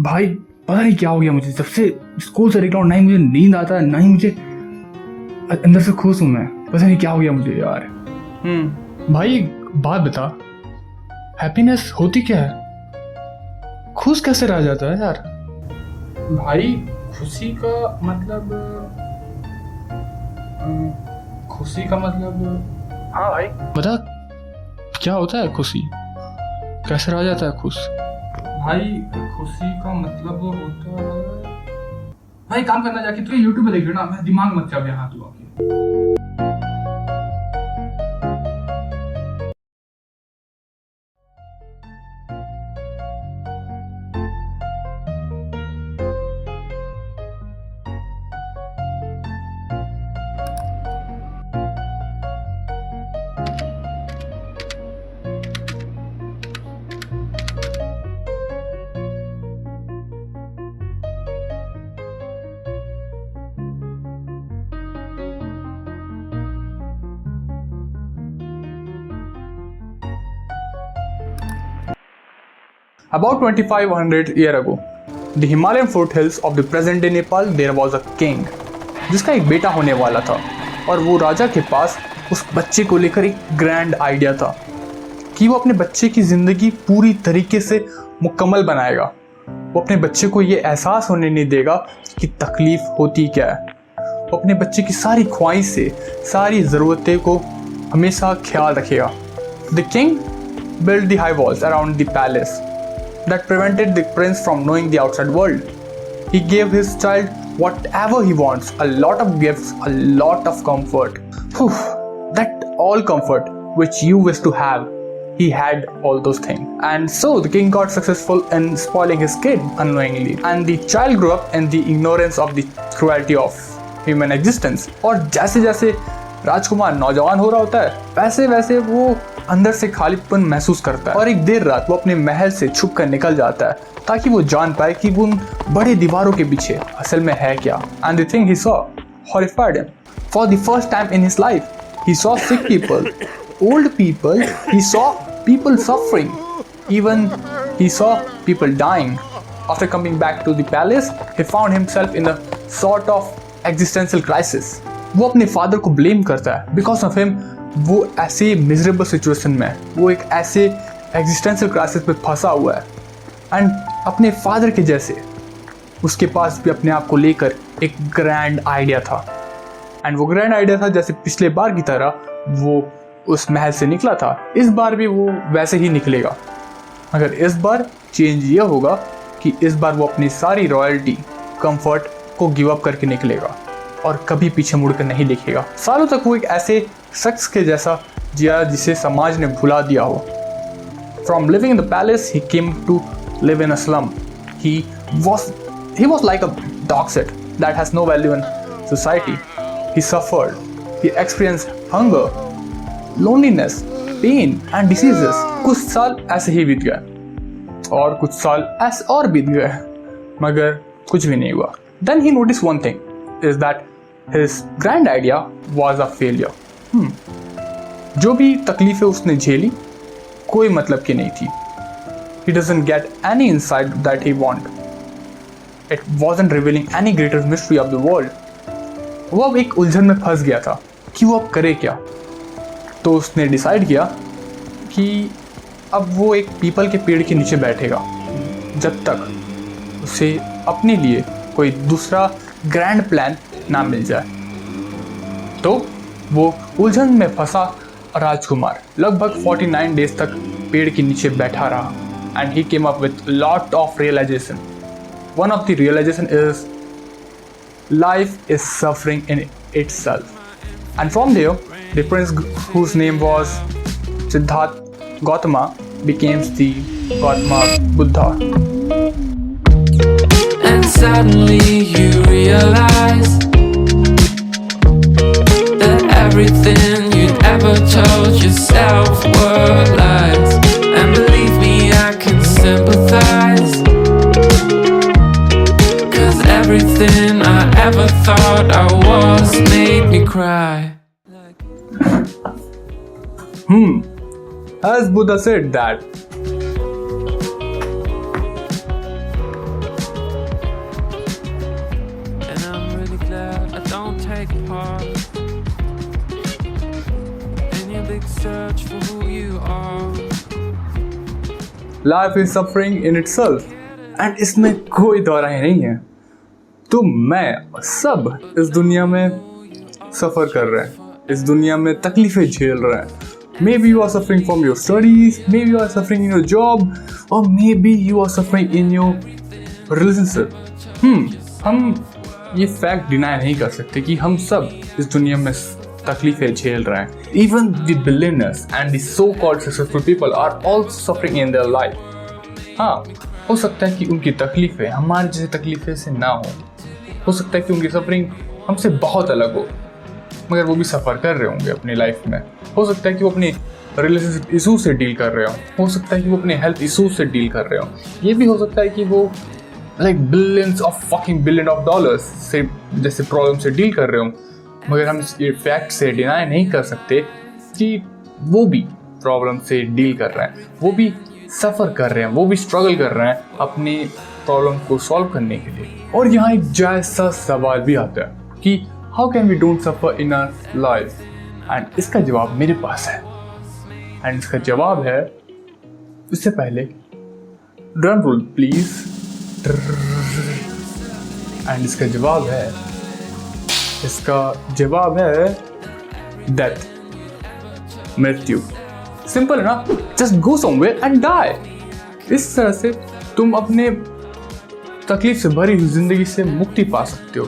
भाई पता नहीं क्या हो गया मुझे, जब से स्कूल से निकला हूं, ना ही मुझे नींद आता है ना ही मुझे अंदर से खुश हूं मैं। पता नहीं क्या हो गया मुझे यार। भाई बात बता, हैप्पीनेस होती क्या है? खुश कैसे रह जाता है यार? भाई खुशी का मतलब हाँ भाई बता, क्या होता है खुशी? कैसे रह जाता है खुश? भाई खुशी का मतलब होता है, भाई काम करना जाके तू यूट्यूब पे देख ना, मैं दिमाग मत चाप यहाँ तू आके। About 2500 years ago, the Himalayan foothills of the present-day Nepal, there was a king, जिसका एक बेटा होने वाला था, और वो राजा के पास उस बच्चे को लेकर एक ग्रैंड आइडिया था कि वो अपने बच्चे की ज़िंदगी पूरी तरीके से मुकम्मल बनाएगा। वो अपने बच्चे को ये एहसास होने नहीं देगा कि तकलीफ़ होती क्या है। वो अपने बच्चे की सारी ख्वाहिश से सारी ज़रूरतें को हमेशा ख्याल रखेगा। The king built the high walls around the palace that prevented the prince from knowing the outside world. He gave his child whatever he wants, a lot of gifts, a lot of comfort. Whew, that all comfort which you wish to have, he had all those things. And so the king got successful in spoiling his kid unknowingly, and the child grew up in the ignorance of the cruelty of human existence. और जैसे जैसे राजकुमार नौजवान हो रहा होता है, वैसे वैसे वो अंदर से खालीपन महसूस करता है, और एक देर रात वो अपने महल से छुप कर निकल जाता है ताकि वो जान पाए कि वो उन बड़े दीवारों के पीछे असल में है क्या। And the thing he saw horrified him. For the first time in his life, he saw sick people, old people, he saw people suffering, even he saw people dying. After coming back to the palace, he found himself in a sort of existential crisis. वो अपने father को blame करता है, because of him वो ऐसे miserable situation में है, वो एक ऐसे एग्जिस्टेंशियल क्राइसिस में फंसा हुआ है। एंड अपने फादर के जैसे उसके पास भी अपने आप को लेकर एक ग्रैंड आइडिया था। एंड वो ग्रैंड आइडिया था, जैसे पिछले बार की तरह वो उस महल से निकला था, इस बार भी वो वैसे ही निकलेगा, मगर इस बार चेंज ये होगा कि इस बार वो अपनी सारी रॉयल्टी कंफर्ट को गिव अप करके निकलेगा और कभी पीछे मुड़कर नहीं देखेगा। सालों तक वो एक ऐसे शख्स के जैसा जिया जिसे समाज ने भुला दिया हो। From living in the palace, he came to live in a slum. He was like a dog shit that has no value in society. He suffered. He experienced hunger, loneliness, pain and diseases. कुछ साल ऐसे ही बीत गए और कुछ साल ऐसे और बीत गए, मगर कुछ भी नहीं हुआ। Then he noticed one thing is that his grand idea was a failure. जो भी तकलीफें उसने झेली कोई मतलब की नहीं थी। He doesn't get any insight that he want. It wasn't revealing any greater mystery of the world. वो अब एक उलझन में फंस गया था कि वो अब करे क्या। तो उसने डिसाइड किया कि अब वो एक पीपल के पेड़ के नीचे बैठेगा जब तक उसे अपने लिए कोई दूसरा ग्रैंड प्लान ना मिल जाए। तो वो उलझन में फंसा राजकुमार लगभग 49 डेज तक पेड़ के नीचे बैठा रहा। And he came up with lot of realization. One of the realization is life is suffering in itself. And from there the prince whose name was Siddhartha Gautama becomes the Gautama Buddha. And suddenly you realize that everything you'd ever told yourself were lies. And believe me, I can sympathize, 'cause everything I ever thought I was made me cry. As Buddha said that search for who you are. Life is suffering in itself and इसमें कोई दोहराई नहीं है। तुम, मैं, सब इस दुनिया में सफ़र कर रहे हैं, इस दुनिया में तकलीफ़ें झेल रहे हैं। Maybe you are suffering from your studies, maybe you are suffering in your job, और maybe you are suffering in your relationship. हम ये फैक्ट डिनाई नहीं कर सकते कि हम सब इस दुनिया में तकलीफ़ें झेल रहे हैं। Even the billionaires and the so called successful people are also suffering in their life. हाँ, हो सकता है कि उनकी तकलीफ़ें हमारी जैसी तकलीफ़ें से ना हो सकता है कि उनकी सफरिंग हमसे बहुत अलग हो, मगर वो भी सफ़र कर रहे होंगे अपनी लाइफ में। हो सकता है कि वो अपनी रिलेशनशिप इशू से डील कर रहे हो सकता है कि वो अपने हेल्थ इशू से डील कर रहे हो, ये भी हो सकता है कि वो लाइक बिलियंस ऑफ डॉलर्स से जैसे प्रॉब्लम से डील कर रहे हो, मगर हम ये फैक्ट से डिनाई नहीं कर सकते कि वो भी प्रॉब्लम से डील कर रहे हैं, वो भी सफ़र कर रहे हैं, वो भी स्ट्रगल कर रहे हैं अपनी प्रॉब्लम को सॉल्व करने के लिए। और यहाँ एक जायज़ सा सवाल भी आता है कि how can we don't suffer in our life, and इसका जवाब मेरे पास है। एंड इसका जवाब है, इससे पहले ड्रम रोल प्लीज, एंड इसका जवाब है डेथ, मृत्यु। सिंपल है ना, just go somewhere and die. इस तरह से तुम अपने तकलीफ से भरी हुई जिंदगी से मुक्ति पा सकते हो,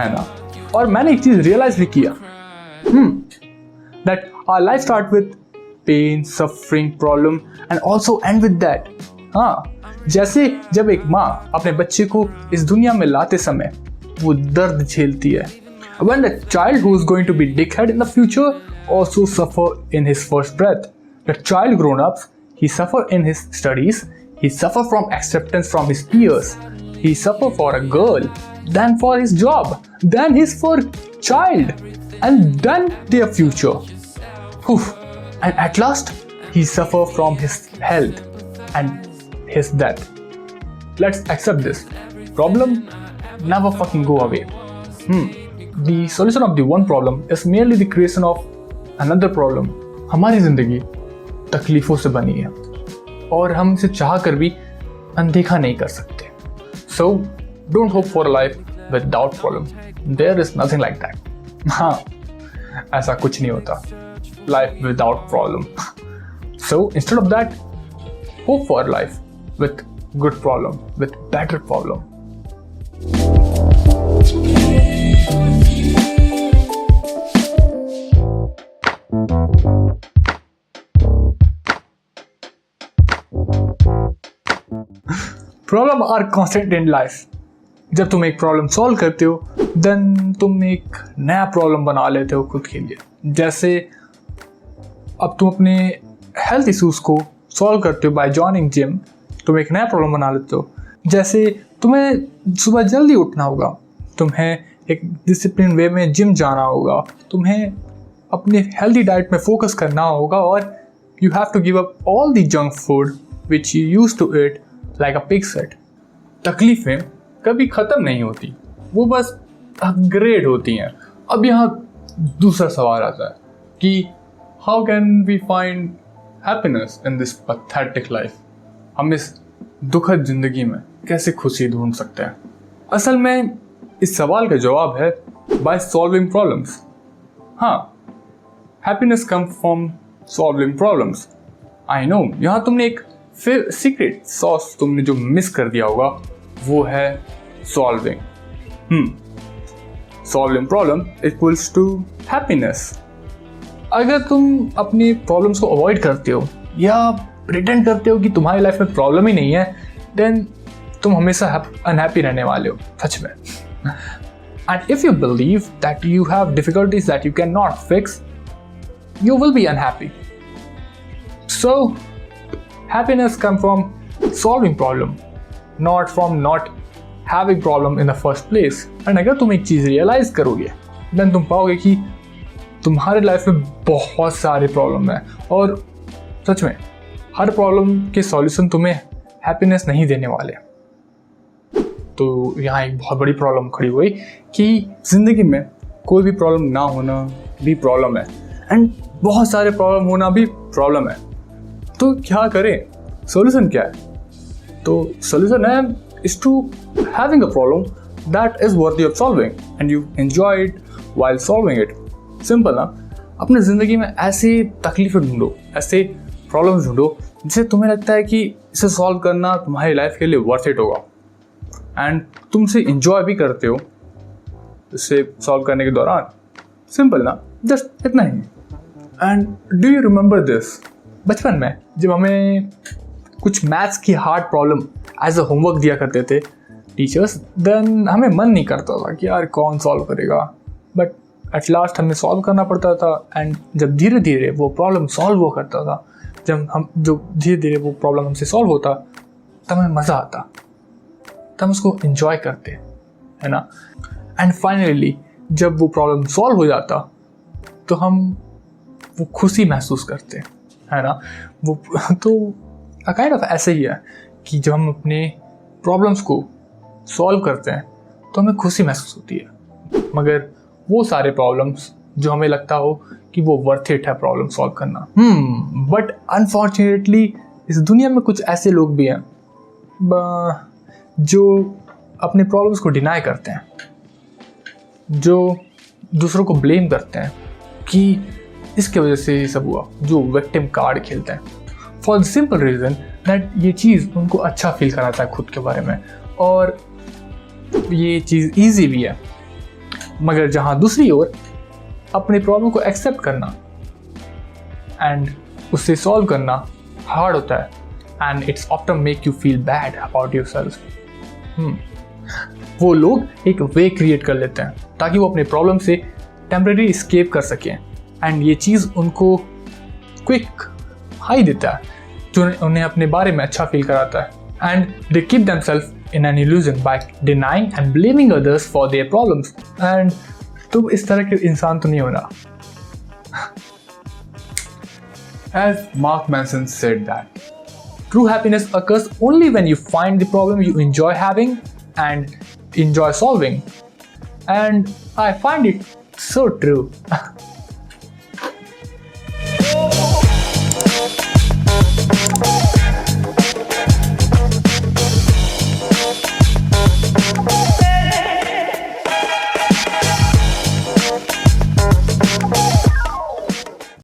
है ना। और मैंने एक चीज रियलाइज भी किया, that our life start with pain, suffering, problem and also end with that. हाँ, जैसे जब एक माँ अपने बच्चे को इस दुनिया में लाते समय वो दर्द झेलती है। When the child who is going to be dickhead in the future also suffer in his first breath. The child grown-ups, he suffer in his studies, he suffer from acceptance from his peers, he suffer for a girl, then for his job, then his for child, and then their future. Oof. And at last, he suffer from his health and his death. Let's accept this. Problem never fucking go away. The solution of the one problem is merely the creation of another problem. हमारी जिंदगी तकलीफों से बनी है और हम इसे चाह कर भी अनदेखा नहीं कर सकते। So don't hope for a life without problem. There is nothing like that. हाँ, ऐसा कुछ नहीं होता life without problem. So instead of that, hope for a life with good problem, with better problem. Problem are constant in life. जब तुम एक problem solve करते हो देन तुम एक नया प्रॉब्लम बना लेते हो खुद के लिए। जैसे अब तुम अपने हेल्थ इश्यूज को सॉल्व करते हो बाय जॉइनिंग जिम, तुम एक नया प्रॉब्लम बना लेते हो। जैसे तुम्हें सुबह जल्दी उठना होगा, तुम्हें एक डिसिप्लिन वे में जिम जाना होगा, तुम्हें अपने हेल्दी डाइट में फोकस करना होगा, और you have to give up all the junk food which you used to eat like a pig set. तकलीफ़ें कभी ख़त्म नहीं होती, वो बस अपग्रेड होती हैं। अब यहाँ दूसरा सवाल आता है कि how can we find happiness in this pathetic life. हम इस दुखद ज़िंदगी में कैसे खुशी ढूंढ सकते हैं। असल में इस सवाल का जवाब है बाय सॉल्विंग प्रॉब्लम्स। हाँ, happiness come from solving problems. I know, यहाँ तुमने एक फिर सीक्रेट सॉस तुमने जो मिस कर दिया होगा, वो है solving. Solving problem equals to happiness. अगर तुम अपनी प्रॉब्लम्स को अवॉइड करते हो या प्रिटेंड करते हो कि तुम्हारी लाइफ में प्रॉब्लम ही नहीं है, देन तुम हमेशा अनहैप्पी रहने वाले हो, सच में। And if you believe that you have difficulties that you can not fix, you will be unhappy. So happiness comes from solving problem, not from not having problem in the first place. And अगर तुम एक चीज़ realise करोगे then तुम पाओगे कि तुम्हारे life में बहुत सारे प्रॉब्लम हैं, और सच में हर प्रॉब्लम के सॉल्यूशन तुम्हें हैप्पीनेस नहीं देने वाले। तो यहाँ एक बहुत बड़ी प्रॉब्लम खड़ी हुई कि ज़िंदगी में कोई भी प्रॉब्लम ना होना भी प्रॉब्लम है। एंड बहुत सारे प्रॉब्लम होना भी प्रॉब्लम है। तो क्या करें, सॉल्यूशन क्या है? तो सॉल्यूशन है is to having a problem that is worthy of solving and you enjoy it while solving it. Simple ना, अपने ज़िंदगी में ऐसे तकलीफें ढूंढो, ऐसे प्रॉब्लम्स ढूंढो जिसे तुम्हें लगता है कि इसे सॉल्व करना तुम्हारी लाइफ के लिए वर्थ इट होगा एंड तुम इसे इंजॉय भी करते हो इसे सॉल्व करने के दौरान। सिंपल ना, जस्ट इतना ही। And do you remember this, बचपन में जब हमें कुछ मैथ्स की hard problem as a homework दिया करते थे टीचर्स, देन हमें मन नहीं करता था कि यार कौन सॉल्व करेगा, बट एट लास्ट हमें सॉल्व करना पड़ता था। एंड जब धीरे धीरे वो प्रॉब्लम सॉल्व हुआ करता था, जो धीरे धीरे वो प्रॉब्लम हमसे सॉल्व होता, तब हमें मज़ा आता, तब हम उसको इन्जॉय करते, है ना। एंड फाइनली जब वो प्रॉब्लम सॉल्व हो जाता तो हम वो खुशी महसूस करते, है ना। वो तो काइंड ऑफ ऐसे ही है कि जब हम अपने प्रॉब्लम्स को सॉल्व करते हैं तो हमें खुशी महसूस होती है, मगर वो सारे प्रॉब्लम्स जो हमें लगता हो कि वो वर्थ इट है प्रॉब्लम सॉल्व करना, बट अनफॉर्चुनेटली इस दुनिया में कुछ ऐसे लोग भी हैं जो अपने प्रॉब्लम्स को डिनाई करते हैं, जो दूसरों को ब्लेम करते हैं कि इसके वजह से ये सब हुआ, जो विक्टिम कार्ड खेलते हैं for the simple reason that ये चीज़ उनको अच्छा फील कराता है खुद के बारे में, और ये चीज़ ईजी भी है। मगर जहाँ दूसरी ओर अपने प्रॉब्लम को एक्सेप्ट करना एंड उससे सॉल्व करना हार्ड होता है, and it's often make you feel bad about yourself. वो लोग एक वे क्रिएट कर लेते हैं ताकि वो अपने प्रॉब्लम से टेम्परेरी एस्केप कर सकें, एंड ये चीज़ उनको क्विक हाई देता है जो उन्हें अपने बारे में अच्छा फील कराता है, and they keep themselves in an illusion by denying and blaming others for their problems। and तुम इस तरह के इंसान तो नहीं होना। As Mark Manson said that true happiness occurs only when you find the problem you enjoy having and enjoy solving, and I find it so true।